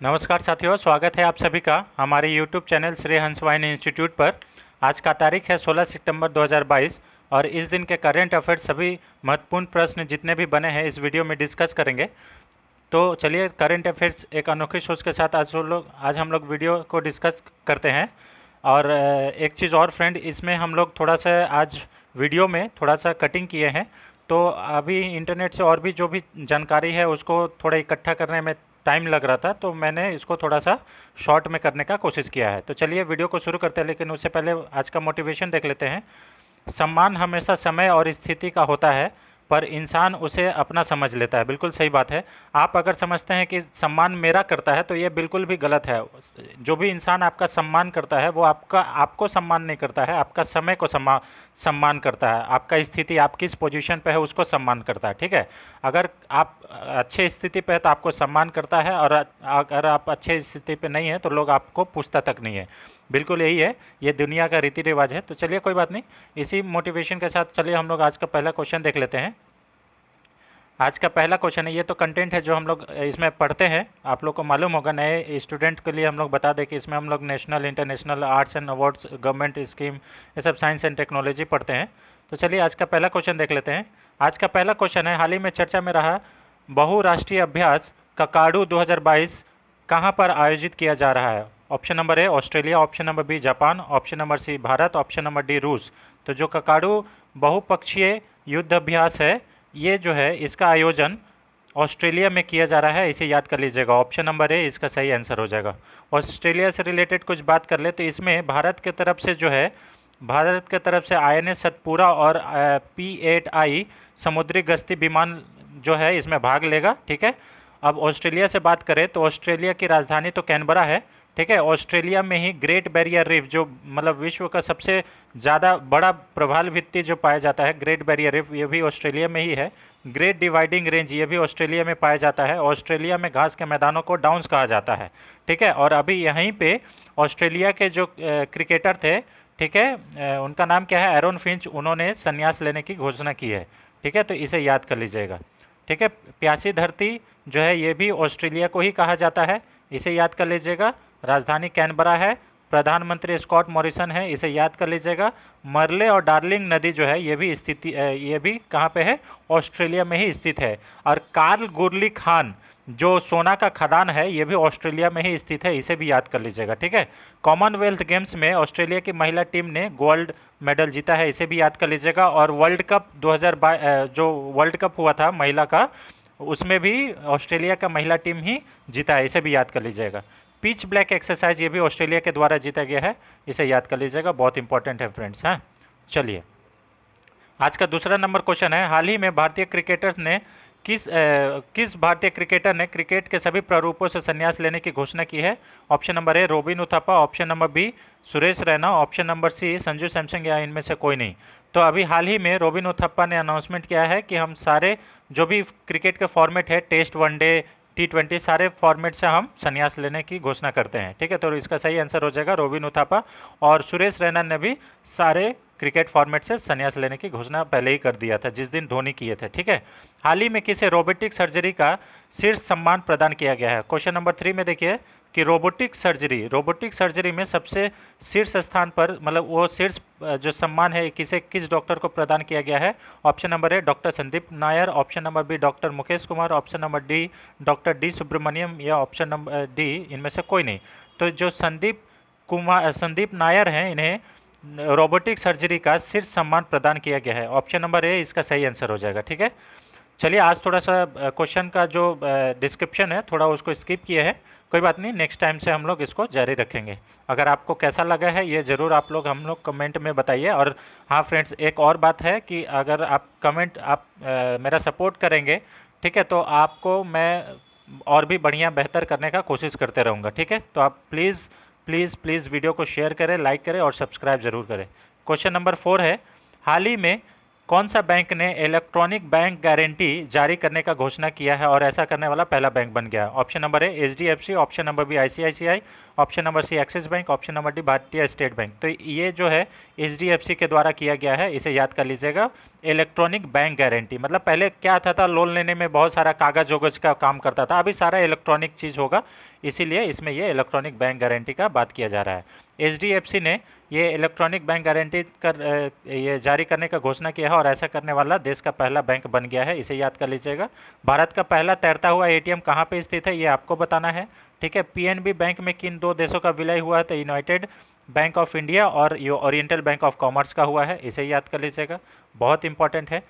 नमस्कार साथियों, स्वागत है आप सभी का हमारे YouTube channel Shri Hans wine institute पर। आज का तारीख है 16 सितंबर 2022 और इस दिन के करंट अफेयर्स सभी महत्वपूर्ण प्रश्न जितने भी बने हैं इस वीडियो में डिस्कस करेंगे। तो चलिए करंट अफेयर्स एक अनोखी सोच के साथ आज हम लोग वीडियो को डिस्कस करते हैं। और एक चीज़ और फ्रेंड, इसमें हम लोग थोड़ा सा आज वीडियो में थोड़ा सा कटिंग किए हैं। तो अभी इंटरनेट से और भी जो भी जानकारी है उसको थोड़ा इकट्ठा करने में टाइम लग रहा था, तो मैंने इसको थोड़ा सा शॉर्ट में करने का कोशिश किया है। तो चलिए वीडियो को शुरू करते हैं, लेकिन उससे पहले आज का मोटिवेशन देख लेते हैं। सम्मान हमेशा समय और स्थिति का होता है, पर इंसान उसे अपना समझ लेता है। बिल्कुल सही बात है। आप अगर समझते हैं कि सम्मान मेरा करता है तो ये बिल्कुल भी गलत है। जो भी इंसान आपका सम्मान करता है वो आपको सम्मान नहीं करता है, आपका समय को सम्मान करता है। आपका स्थिति, आप किस पोजीशन पे है उसको सम्मान करता है। ठीक है, अगर आप अच्छे स्थिति पे है तो आपको सम्मान करता है, और अगर आप अच्छे स्थिति पे नहीं है तो लोग आपको पूछता तक नहीं है। बिल्कुल यही है, ये दुनिया का रीति रिवाज है। तो चलिए कोई बात नहीं, इसी मोटिवेशन के साथ चलिए हम लोग आज का पहला क्वेश्चन देख लेते हैं। आज का पहला क्वेश्चन है, ये तो कंटेंट है जो हम लोग इसमें पढ़ते हैं। आप लोग को मालूम होगा, नए स्टूडेंट के लिए हम लोग बता दें कि इसमें हम लोग national, international, arts and awards, government scheme, ये सब साइंस एंड टेक्नोलॉजी पढ़ते हैं। तो चलिए आज का पहला क्वेश्चन देख लेते हैं। आज का पहला क्वेश्चन है, हाल ही में चर्चा में रहा बहुराष्ट्रीय अभ्यास ककाडू 2022 कहाँ पर आयोजित किया जा रहा है? Option number A Australia, option number B Japan, option number C Bharat, option number D रूस। तो जो ककाडू बहुपक्षीय युद्ध अभ्यास है, ये जो है इसका आयोजन ऑस्ट्रेलिया में किया जा रहा है, इसे याद कर लीजिएगा। ऑप्शन नंबर ए इसका सही आंसर हो जाएगा। ऑस्ट्रेलिया से रिलेटेड कुछ बात कर ले तो इसमें भारत के तरफ से जो है, भारत के तरफ से INS सतपुरा और P8I समुद्री गश्ती विमान जो है इसमें भाग लेगा। ठीक है, अब ऑस्ट्रेलिया से बात करें तो ऑस्ट्रेलिया की राजधानी तो कैनबरा है। ठीक है, ऑस्ट्रेलिया में ही ग्रेट बैरियर रीफ, जो मतलब विश्व का सबसे ज़्यादा बड़ा प्रवाल भित्ति जो पाया जाता है, ग्रेट बैरियर रीफ, ये भी ऑस्ट्रेलिया में ही है। ग्रेट डिवाइडिंग रेंज, ये भी ऑस्ट्रेलिया में पाया जाता है। ऑस्ट्रेलिया में घास के मैदानों को डाउन्स कहा जाता है। ठीक है, और अभी यहीं पे ऑस्ट्रेलिया के जो क्रिकेटर थे, ठीक है, उनका नाम क्या है, एरोन फिंच, उन्होंने संन्यास लेने की घोषणा की है। ठीक है, तो इसे याद कर लीजिएगा। ठीक है, प्यासी धरती जो है ये भी ऑस्ट्रेलिया को ही कहा जाता है, इसे याद कर लीजिएगा। राजधानी कैनबरा है, प्रधानमंत्री स्कॉट मॉरिसन है, इसे याद कर लीजिएगा। मरले और डार्लिंग नदी जो है ये भी कहाँ पे है, ऑस्ट्रेलिया में ही स्थित है। और कार्ल गुरली खान जो सोना का खदान है, ये भी ऑस्ट्रेलिया में ही स्थित है, इसे भी याद कर लीजिएगा। ठीक है, कॉमनवेल्थ गेम्स में ऑस्ट्रेलिया की महिला टीम ने गोल्ड मेडल जीता है, इसे भी याद कर लीजिएगा। और वर्ल्ड कप 2022 जो वर्ल्ड कप हुआ था महिला का, उसमें भी ऑस्ट्रेलिया का महिला टीम ही जीता है, इसे भी याद कर लीजिएगा। पिच ब्लैक एक्सरसाइज, ये भी ऑस्ट्रेलिया के द्वारा जीता गया है, इसे याद कर लीजिएगा, बहुत इंपॉर्टेंट है फ्रेंड्स। हाँ, चलिए आज का दूसरा नंबर क्वेश्चन है, हाल ही में भारतीय क्रिकेटर्स ने किस भारतीय क्रिकेटर ने क्रिकेट के सभी प्रारूपों से संन्यास लेने की घोषणा की है? Option number A Robin Uthappa, option number B Suresh Raina, option number C Sanju Samson, या इनमें से कोई नहीं। तो अभी हाल ही में रोबिन उथप्पा ने अनाउंसमेंट किया है कि हम सारे जो भी क्रिकेट के फॉर्मेट है, टेस्ट, वनडे, T20, सारे फॉर्मेट से हम संन्यास लेने की घोषणा करते हैं। ठीक है, तो इसका सही आंसर हो जाएगा रोबिन उथापा। और सुरेश रैना ने भी सारे क्रिकेट फॉर्मेट से संन्यास लेने की घोषणा पहले ही कर दिया था, जिस दिन धोनी किए थे। ठीक है, हाल ही में किसे रोबोटिक सर्जरी का शीर्ष सम्मान प्रदान किया गया है? क्वेश्चन नंबर 3 में देखिए कि रोबोटिक सर्जरी में सबसे शीर्ष स्थान पर, मतलब वो शीर्ष जो सम्मान है किस डॉक्टर को प्रदान किया गया है? Option number A doctor Sandeep Nair, option number B doctor Mukesh Kumar, option number D doctor D Subramaniam, या ऑप्शन नंबर डी इनमें से कोई नहीं। तो जो संदीप नायर हैं, इन्हें रोबोटिक सर्जरी का शीर्ष सम्मान प्रदान किया गया है। ऑप्शन नंबर ए इसका सही आंसर हो जाएगा। ठीक है, चलिए आज थोड़ा सा क्वेश्चन का जो डिस्क्रिप्शन है थोड़ा उसको स्किप किए हैं, कोई बात नहीं, नेक्स्ट टाइम से हम लोग इसको जारी रखेंगे। अगर आपको कैसा लगा है ये ज़रूर आप लोग हम लोग कमेंट में बताइए। और हाँ फ्रेंड्स, एक और बात है कि अगर आप मेरा सपोर्ट करेंगे, ठीक है, तो आपको मैं और भी बढ़िया बेहतर करने का कोशिश करते रहूँगा। ठीक है, तो आप प्लीज़ प्लीज़ प्लीज़ वीडियो को शेयर करें, लाइक करें और सब्सक्राइब ज़रूर करें। क्वेश्चन नंबर 4 है, हाल ही में कौन सा बैंक ने इलेक्ट्रॉनिक बैंक गारंटी जारी करने का घोषणा किया है और ऐसा करने वाला पहला बैंक बन गया? Option number A HDFC, option number B ICICI, option number C Axis bank, option number D Bharatiya state bank. तो ये जो है HDFC के द्वारा किया गया है, इसे याद कर लीजिएगा। Electronic bank guarantee. मतलब पहले क्या था लोन लेने में बहुत सारा कागज वगज का काम करता था, अभी सारा इलेक्ट्रॉनिक चीज़ होगा, इसीलिए इसमें ये इलेक्ट्रॉनिक बैंक गारंटी का बात किया जा रहा है। एचडीएफसी ने ये इलेक्ट्रॉनिक बैंक गारंटी ये जारी करने का घोषणा किया है और ऐसा करने वाला देश का पहला बैंक बन गया है, इसे याद कर लीजिएगा। भारत का पहला तैरता हुआ एटीएम कहाँ पे स्थित है ये आपको बताना है, ठीक है। पीएनबी बैंक में किन दो देशों का विलय हुआ है, तो यूनाइटेड बैंक ऑफ इंडिया और ये ओरिएंटल बैंक ऑफ कॉमर्स का हुआ है, इसे याद कर लीजिएगा, बहुत इंपॉर्टेंट है,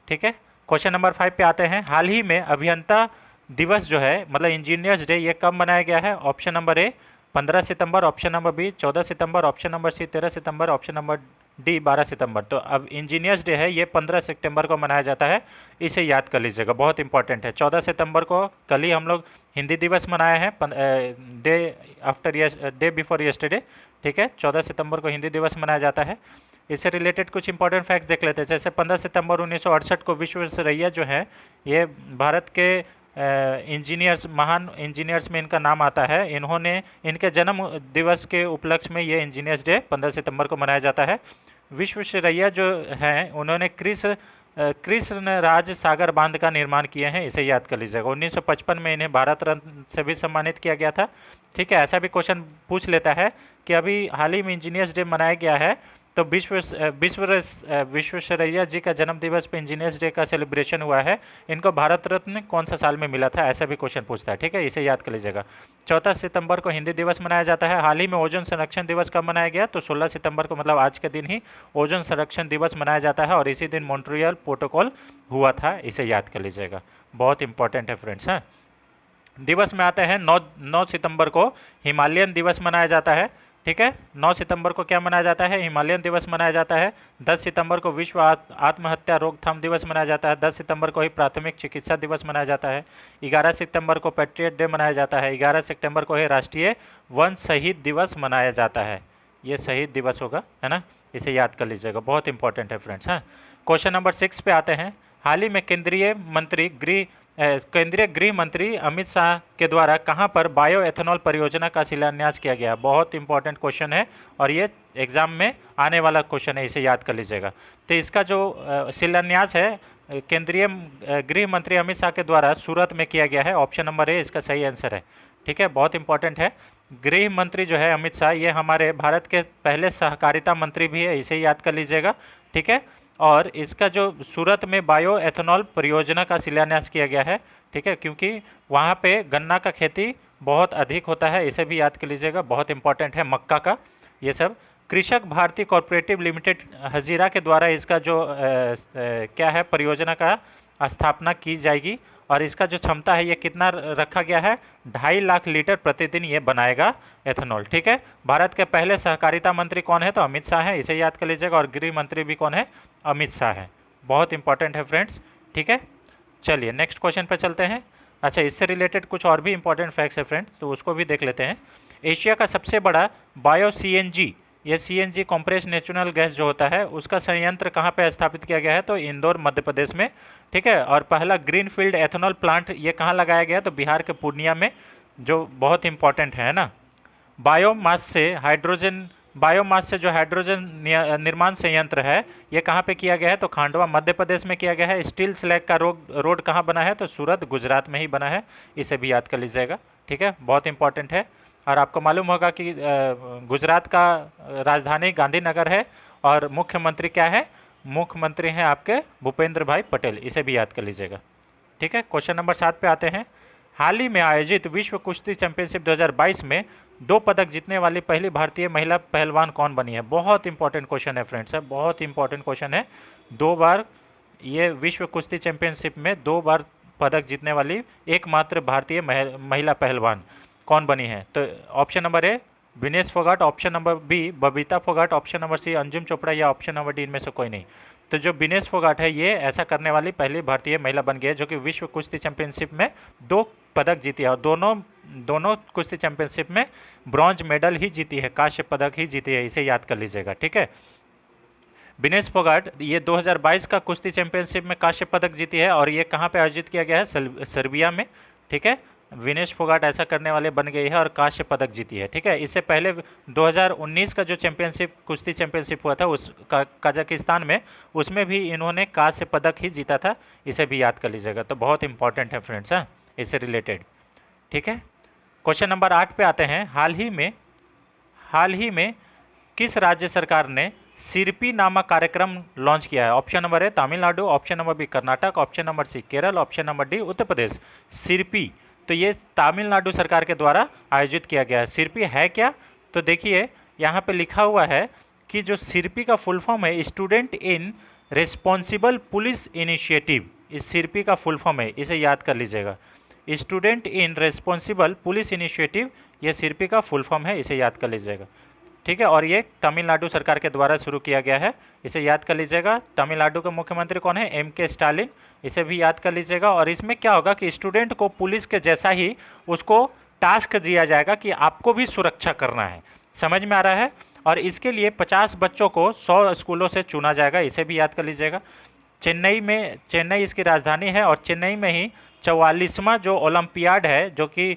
ठीक है। क्वेश्चन नंबर 5 पे आते हैं। हाल ही में अभियंता दिवस जो है मतलब इंजीनियर्स डे, ये कब मनाया गया है? ऑप्शन नंबर ए 15 सितंबर, ऑप्शन नंबर बी 14 सितंबर, ऑप्शन नंबर सी 13 सितंबर, ऑप्शन नंबर डी 12 सितंबर। तो अब इंजीनियर्स डे है ये 15 सितंबर को मनाया जाता है, इसे याद कर लीजिएगा, बहुत इंपॉर्टेंट है। 14 सितंबर को कल ही हम लोग हिंदी दिवस मनाए हैं, डे बिफोर यस्टरडे, ठीक है। 14 सितंबर को हिंदी दिवस मनाया जाता है। इससे रिलेटेड कुछ इंपॉर्टेंट फैक्ट्स देख लेते हैं। जैसे 15 सितंबर 1968 को विश्वेश्वरैया जो है ये भारत के इंजीनियर्स, महान इंजीनियर्स में इनका नाम आता है। इन्होंने इनके जन्म दिवस के उपलक्ष्य में ये इंजीनियर्स डे 15 सितंबर को मनाया जाता है। विश्वेश्वरैया जो हैं उन्होंने कृष्णराज सागर बांध का निर्माण किए हैं, इसे याद कर लीजिएगा। 1955 में इन्हें भारत रत्न से भी सम्मानित किया गया था, ठीक है। ऐसा भी क्वेश्चन पूछ लेता है कि अभी हाल ही में इंजीनियर्स डे मनाया गया है, तो विश्वेश्वरैया जी का जन्म दिवस पे इंजीनियर्स डे का सेलिब्रेशन हुआ है, इनको भारत रत्न कौन सा साल में मिला था, ऐसा भी क्वेश्चन पूछता है, ठीक है, इसे याद कर लीजिएगा। 14 सितंबर को हिंदी दिवस मनाया जाता है। हाल ही में ओजोन संरक्षण दिवस कब मनाया गया, तो 16 सितंबर को, मतलब आज के दिन ही ओजोन संरक्षण दिवस मनाया जाता है और इसी दिन मॉन्ट्रियल प्रोटोकॉल हुआ था, इसे याद कर लीजिएगा, बहुत इंपॉर्टेंट है फ्रेंड्स। हाँ, दिवस में आते हैं 9 सितंबर को हिमालयन दिवस मनाया जाता है, ठीक है। 9 सितंबर को क्या मनाया जाता है, हिमालयन दिवस मनाया जाता है। 10 सितंबर को विश्व आत्महत्या रोकथाम दिवस मनाया जाता है। 10 सितंबर को ही प्राथमिक चिकित्सा दिवस मनाया जाता है। 11 सितंबर को पैट्रियट डे मनाया जाता है। 11 सितंबर को ही राष्ट्रीय वन शहीद दिवस मनाया जाता है, ये शहीद दिवस होगा, है ना, इसे याद कर लीजिएगा, बहुत इंपॉर्टेंट है फ्रेंड्स। हाँ, क्वेश्चन नंबर 6 पे आते हैं। हाल ही में केंद्रीय गृह मंत्री अमित शाह के द्वारा कहां पर बायो एथेनॉल परियोजना का शिलान्यास किया गया? बहुत इंपॉर्टेंट क्वेश्चन है और ये एग्जाम में आने वाला क्वेश्चन है, इसे याद कर लीजिएगा। तो इसका जो शिलान्यास है केंद्रीय गृह मंत्री अमित शाह के द्वारा सूरत में किया गया है, ऑप्शन नंबर ए इसका सही आंसर है, ठीक है, बहुत इंपॉर्टेंट है। गृह मंत्री जो है अमित शाह, ये हमारे भारत के पहले सहकारिता मंत्री भी है, इसे याद कर लीजिएगा, ठीक है। और इसका जो सूरत में बायो एथेनॉल परियोजना का शिलान्यास किया गया है, ठीक है, क्योंकि वहाँ पे गन्ना का खेती बहुत अधिक होता है, इसे भी याद कर लीजिएगा, बहुत इंपॉर्टेंट है, मक्का का ये सब। कृषक भारती कॉरपोरेटिव लिमिटेड हजीरा के द्वारा इसका जो क्या है परियोजना का स्थापना की जाएगी और इसका जो क्षमता है ये कितना रखा गया है, 2.5 लाख लीटर प्रतिदिन ये बनाएगा एथेनॉल, ठीक है। भारत के पहले सहकारिता मंत्री कौन है, तो अमित शाह है, इसे याद कर लीजिएगा। और गृह मंत्री भी कौन है, अमित शाह है, बहुत इंपॉर्टेंट है फ्रेंड्स, ठीक है। चलिए नेक्स्ट क्वेश्चन पे चलते हैं। अच्छा, इससे रिलेटेड कुछ और भी इंपॉर्टेंट फैक्ट्स है फ्रेंड्स, तो उसको भी देख लेते हैं। एशिया का सबसे बड़ा बायो सीएनजी, ये सीएनजी कॉम्प्रेस नेचुरल गैस जो होता है उसका संयंत्र कहाँ पे स्थापित किया गया है, तो इंदौर मध्य प्रदेश में, ठीक है। और पहला ग्रीनफील्ड एथेनॉल प्लांट ये कहाँ लगाया गया, तो बिहार के पूर्णिया में, जो बहुत इंपॉर्टेंट है ना। बायोमास से जो हाइड्रोजन निर्माण संयंत्र है ये कहाँ पे किया गया है, तो खांडवा मध्य प्रदेश में किया गया है। स्टील स्लैग का रोड कहाँ बना है, तो सूरत गुजरात में ही बना है, इसे भी याद कर लीजिएगा, ठीक है, बहुत इंपॉर्टेंट है। और आपको मालूम होगा कि गुजरात का राजधानी गांधीनगर है और मुख्यमंत्री क्या है, मुख्यमंत्री हैं आपके भूपेंद्र भाई पटेल, इसे भी याद कर लीजिएगा, ठीक है। क्वेश्चन नंबर 7 पे आते हैं। हाल ही में आयोजित विश्व कुश्ती चैंपियनशिप 2022 में 2 पदक जीतने वाली पहली भारतीय महिला पहलवान कौन बनी है? बहुत इंपॉर्टेंट क्वेश्चन है फ्रेंड्स, बहुत इंपॉर्टेंट क्वेश्चन है। 2 बार ये विश्व कुश्ती चैंपियनशिप में 2 बार पदक जीतने वाली एकमात्र भारतीय महिला पहलवान कौन बनी है? तो option number A Vinesh Phogat, option number B Babita Phogat, option number C Anjum Chopra या ऑप्शन नंबर डी इनमें से कोई नहीं। तो जो विनेश फोगाट है ये ऐसा करने वाली पहली भारतीय महिला बन गई है जो कि विश्व कुश्ती चैंपियनशिप में 2 पदक जीती है और दोनों कुश्ती चैंपियनशिप में ब्रॉन्ज मेडल ही जीती है, कांस्य पदक ही जीती है, इसे याद कर लीजिएगा, ठीक है। विनेश फोगाट ये 2022 का कुश्ती चैंपियनशिप में कांस्य पदक जीती है और ये कहाँ पे आयोजित किया गया है, सर्बिया में, ठीक है। विनेश फोगाट ऐसा करने वाले बन गई है और कांस्य पदक जीती है। ठीक है, इससे पहले 2019 का जो चैंपियनशिप, कुश्ती चैंपियनशिप हुआ था उस कजाकिस्तान में, उसमें भी इन्होंने कांस्य पदक ही जीता था। इसे भी याद कर लीजिएगा, तो बहुत इंपॉर्टेंट है फ्रेंड्स, हाँ, इससे रिलेटेड। ठीक है, क्वेश्चन नंबर 8 पे आते हैं। हाल ही में किस राज्य सरकार ने सिरपी नामक कार्यक्रम लॉन्च किया है? Option number A Tamil Nadu, option number B Karnataka, option number C Kerala, option number D Uttar Pradesh. Sirpi, तो ये तमिलनाडु सरकार के द्वारा आयोजित किया गया है। सिरपी है क्या? तो देखिए यहाँ पे लिखा हुआ है कि जो सिरपी का फुल फॉर्म है student in responsible police initiative, इस सिरपी का फुल फॉर्म है, इसे याद कर लीजिएगा। Student in responsible police initiative, ये सिरपी का फुल फॉर्म है, इसे याद कर लीजिएगा। ठीक है, और ये तमिलनाडु सरकार के द्वारा शुरू किया गया है, इसे याद कर लीजिएगा। तमिलनाडु के मुख्यमंत्री कौन है? M.K. स्टालिन, इसे भी याद कर लीजिएगा। और इसमें क्या होगा कि स्टूडेंट को पुलिस के जैसा ही उसको टास्क दिया जाएगा कि आपको भी सुरक्षा करना है। समझ में आ रहा है? और इसके लिए 50 बच्चों को 100 स्कूलों से चुना जाएगा, इसे भी याद कर लीजिएगा। चेन्नई इसकी राजधानी है और चेन्नई में ही 44वां जो ओलंपियाड है, जो कि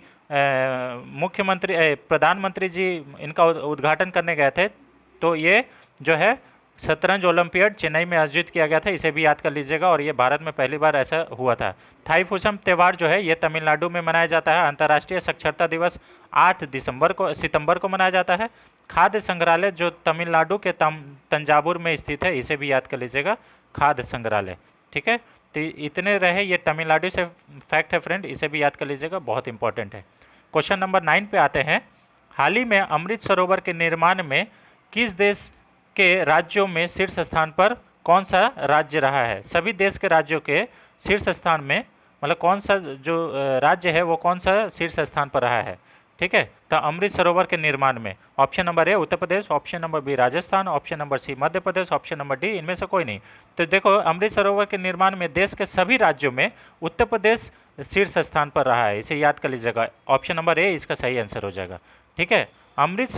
प्रधानमंत्री जी इनका उद्घाटन करने गए थे, तो ये जो है शतरंज ओलंपियाड चेन्नई में आयोजित किया गया था, इसे भी याद कर लीजिएगा। और ये भारत में पहली बार ऐसा हुआ था। थाईपुसम त्यौहार जो है ये तमिलनाडु में मनाया जाता है। अंतर्राष्ट्रीय साक्षरता दिवस 8 सितंबर को मनाया जाता है। खाद्य संग्रहालय जो तमिलनाडु के तंजावुर में स्थित है, इसे भी याद कर लीजिएगा, खाद्य संग्रहालय। ठीक है, तो इतने रहे, ये तमिलनाडु से फैक्ट है फ्रेंड, इसे भी याद कर लीजिएगा, बहुत इंपॉर्टेंट है। क्वेश्चन नंबर 9 पे आते हैं। हाल ही में अमृत सरोवर के निर्माण में किस देश के राज्यों में शीर्ष स्थान पर कौन सा राज्य रहा है? सभी देश के राज्यों के शीर्ष स्थान में, मतलब कौन सा जो राज्य है वो कौन सा शीर्ष स्थान पर रहा है? ठीक है, तो अमृत सरोवर के निर्माण में option number A Uttar Pradesh, option number B Rajasthan, option number C Madhya Pradesh, option number D इनमें से कोई नहीं। तो देखो, अमृत सरोवर के निर्माण में देश के सभी राज्यों में उत्तर प्रदेश शीर्ष स्थान पर रहा है, इसे याद कर लीजिएगा। ऑप्शन नंबर ए इसका सही आंसर हो जाएगा। ठीक है, अमृत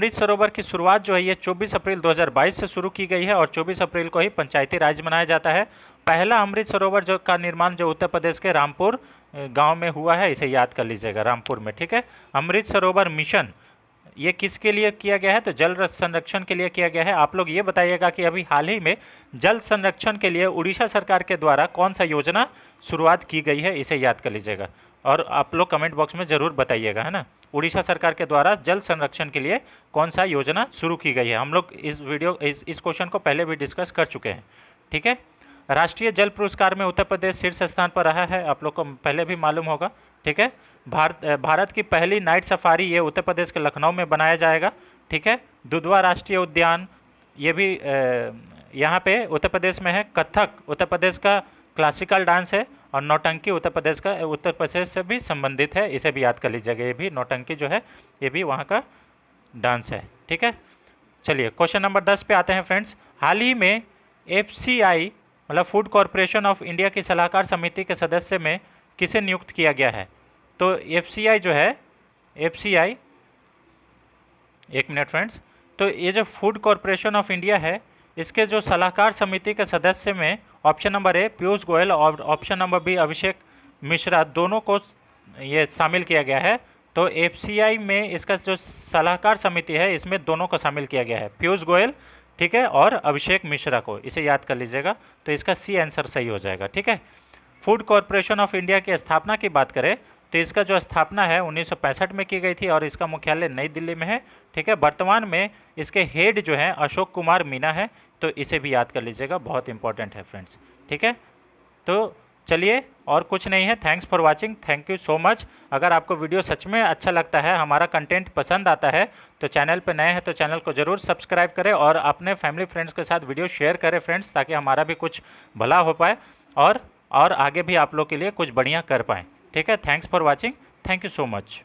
सरोवर की शुरुआत जो है ये 24 अप्रैल 2022 से शुरू की गई है और 24 अप्रैल को ही पंचायती राज मनाया जाता है। पहला अमृत सरोवर जो का निर्माण जो उत्तर प्रदेश के रामपुर गांव में हुआ है, इसे याद कर लीजिएगा, रामपुर में। ठीक है, अमृत सरोवर मिशन ये किसके लिए किया गया है? तो जल संरक्षण के लिए किया गया है। आप लोग ये बताइएगा कि अभी हाल ही में जल संरक्षण के लिए उड़ीसा सरकार के द्वारा कौन सा योजना शुरुआत की गई है, इसे याद कर लीजिएगा। और आप लोग कमेंट बॉक्स में ज़रूर बताइएगा, है ना, उड़ीसा सरकार के द्वारा जल संरक्षण के लिए कौन सा योजना शुरू की गई है। हम लोग इस क्वेश्चन को पहले भी डिस्कस कर चुके हैं। ठीक है, राष्ट्रीय जल पुरस्कार में उत्तर प्रदेश शीर्ष स्थान पर रहा है, आप लोग को पहले भी मालूम होगा। ठीक है, भारत की पहली नाइट सफारी ये उत्तर प्रदेश के लखनऊ में बनाया जाएगा। ठीक है, दुधवा राष्ट्रीय उद्यान ये भी यहाँ पे उत्तर प्रदेश में है। कथक उत्तर प्रदेश का क्लासिकल डांस है और नौटंकी उत्तर प्रदेश से भी संबंधित है, इसे भी याद कर लीजिएगा। ये भी नौटंकी जो है ये भी वहाँ का डांस है। ठीक है, चलिए क्वेश्चन नंबर 10 पे आते हैं फ्रेंड्स। हाल ही में FCI मतलब फूड कॉरपोरेशन ऑफ इंडिया की सलाहकार समिति के सदस्य में किसे नियुक्त किया गया है? तो FCI जो है, FCI एक मिनट फ्रेंड्स, तो ये जो फूड कॉरपोरेशन ऑफ इंडिया है इसके जो सलाहकार समिति के सदस्य में ऑप्शन नंबर ए पीयूष गोयल और option number B Abhishek Mishra, दोनों को ये शामिल किया गया है। तो FCI में इसका जो सलाहकार समिति है इसमें दोनों को शामिल किया गया है, पीयूष गोयल, ठीक है, और अभिषेक मिश्रा को, इसे याद कर लीजिएगा। तो इसका सी आंसर सही हो जाएगा। ठीक है, फूड कॉरपोरेशन ऑफ इंडिया की स्थापना की बात करें तो इसका जो स्थापना है 1965 में की गई थी और इसका मुख्यालय नई दिल्ली में है। ठीक है, वर्तमान में इसके हेड जो है अशोक कुमार मीना है, तो इसे भी याद कर लीजिएगा, बहुत इंपॉर्टेंट है फ्रेंड्स। ठीक है, तो चलिए और कुछ नहीं है। Thanks for watching, thank you so much. अगर आपको वीडियो सच में अच्छा लगता है, हमारा कंटेंट पसंद आता है, तो चैनल पर नए हैं तो चैनल को ज़रूर सब्सक्राइब करें और अपने फैमिली फ्रेंड्स के साथ वीडियो शेयर करें फ्रेंड्स, ताकि हमारा भी कुछ भला हो पाए और आगे भी आप लोग के लिए कुछ बढ़िया कर पाएँ। ठीक है, thanks for watching, thank you so much.